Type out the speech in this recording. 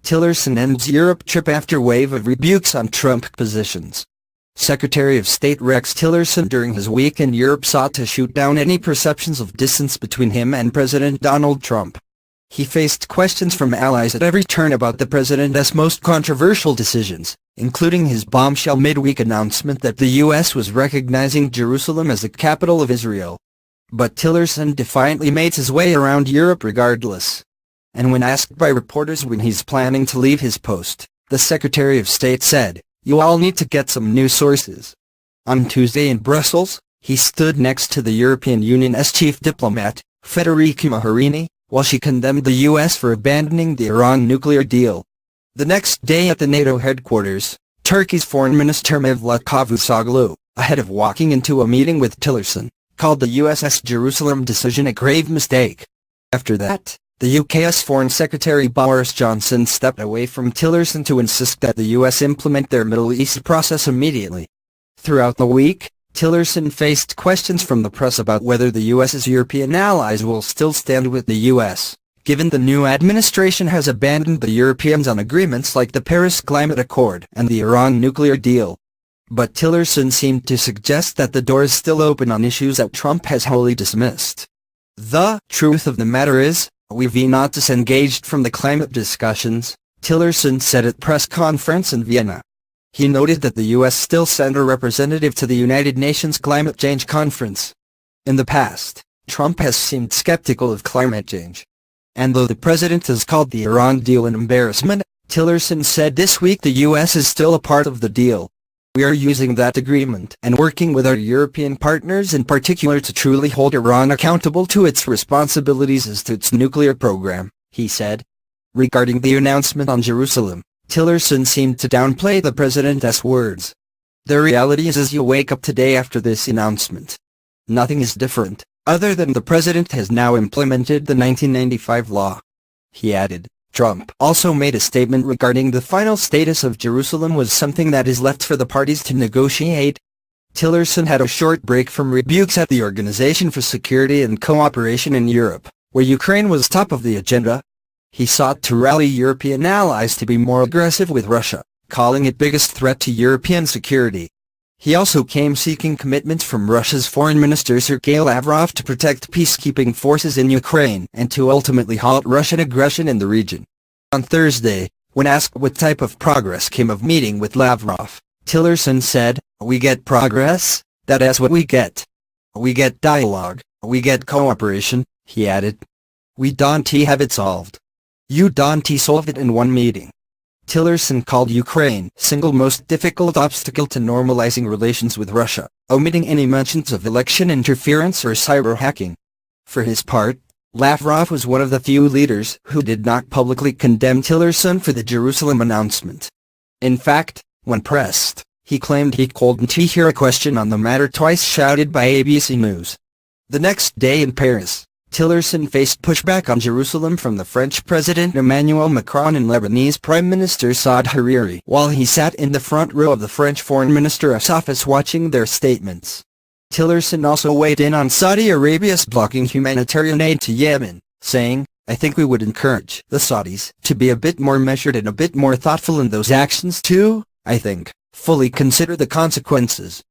Tillerson ends Europe trip after wave of rebukes on Trump positions. Secretary of State Rex Tillerson during his week in Europe sought to shoot down any perceptions of distance between him and President Donald Trump. He faced questions from allies at every turn about the president's most controversial decisions, including his bombshell midweek announcement that the U.S. was recognizing Jerusalem as the capital of Israel. But Tillerson defiantly made his way around Europe regardless. And when asked by reporters when he's planning to leave his post, the Secretary of State said, "You all need to get some new sources." On Tuesday in Brussels, he stood next to the European Union's chief diplomat, Federica Mogherini, while she condemned the U.S. for abandoning the Iran nuclear deal. The next day at the NATO headquarters, Turkey's Foreign Minister Mevlut Cavusoglu, ahead of walking into a meeting with Tillerson, called the U.S.'s Jerusalem decision a grave mistake. After that, the UK's Foreign Secretary Boris Johnson stepped away from Tillerson to insist that the U.S. implement their Middle East process immediately. Throughout the week, Tillerson faced questions from the press about whether the U.S.'s European allies will still stand with the U.S., given the new administration has abandoned the Europeans on agreements like the Paris Climate Accord and the Iran nuclear deal. But Tillerson seemed to suggest that the door is still open on issues that Trump has wholly dismissed. "The truth of the matter is, we've not disengaged from the climate discussions," Tillerson said at press conference in Vienna. He noted that the U.S. still sent a representative to the United Nations Climate Change Conference. In the past, Trump has seemed skeptical of climate change. And though the president has called the Iran deal an embarrassment, Tillerson said this week the U.S. is still a part of the deal. "We are using that agreement and working with our European partners in particular to truly hold Iran accountable to its responsibilities as to its nuclear program," he said. Regarding the announcement on Jerusalem, Tillerson seemed to downplay the president's words. "The reality is as you wake up today after this announcement, nothing is different, other than the president has now implemented the 1995 law." He added, Trump also made a statement regarding the final status of Jerusalem was something that is left for the parties to negotiate. Tillerson had a short break from rebukes at the Organization for Security and Cooperation in Europe, where Ukraine was top of the agenda. He sought to rally European allies to be more aggressive with Russia, calling it biggest threat to European security. He also came seeking commitments from Russia's Foreign Minister Sergei Lavrov to protect peacekeeping forces in Ukraine and to ultimately halt Russian aggression in the region. On Thursday, when asked what type of progress came of meeting with Lavrov, Tillerson said, "We get progress, that is what we get. We get dialogue, we get cooperation," he added. "We don't have it solved. You don't solve it in one meeting." Tillerson called Ukraine single most difficult obstacle to normalizing relations with Russia, omitting any mentions of election interference or cyber hacking. For his part, Lavrov was one of the few leaders who did not publicly condemn Tillerson for the Jerusalem announcement. In fact, when pressed, he claimed he couldn't hear a question on the matter twice shouted by ABC News. The next day in Paris, Tillerson faced pushback on Jerusalem from the French President Emmanuel Macron and Lebanese Prime Minister Saad Hariri while he sat in the front row of the French Foreign Minister's office watching their statements. Tillerson also weighed in on Saudi Arabia's blocking humanitarian aid to Yemen, saying, "I think we would encourage the Saudis to be a bit more measured and a bit more thoughtful in those actions too, I think, fully consider the consequences."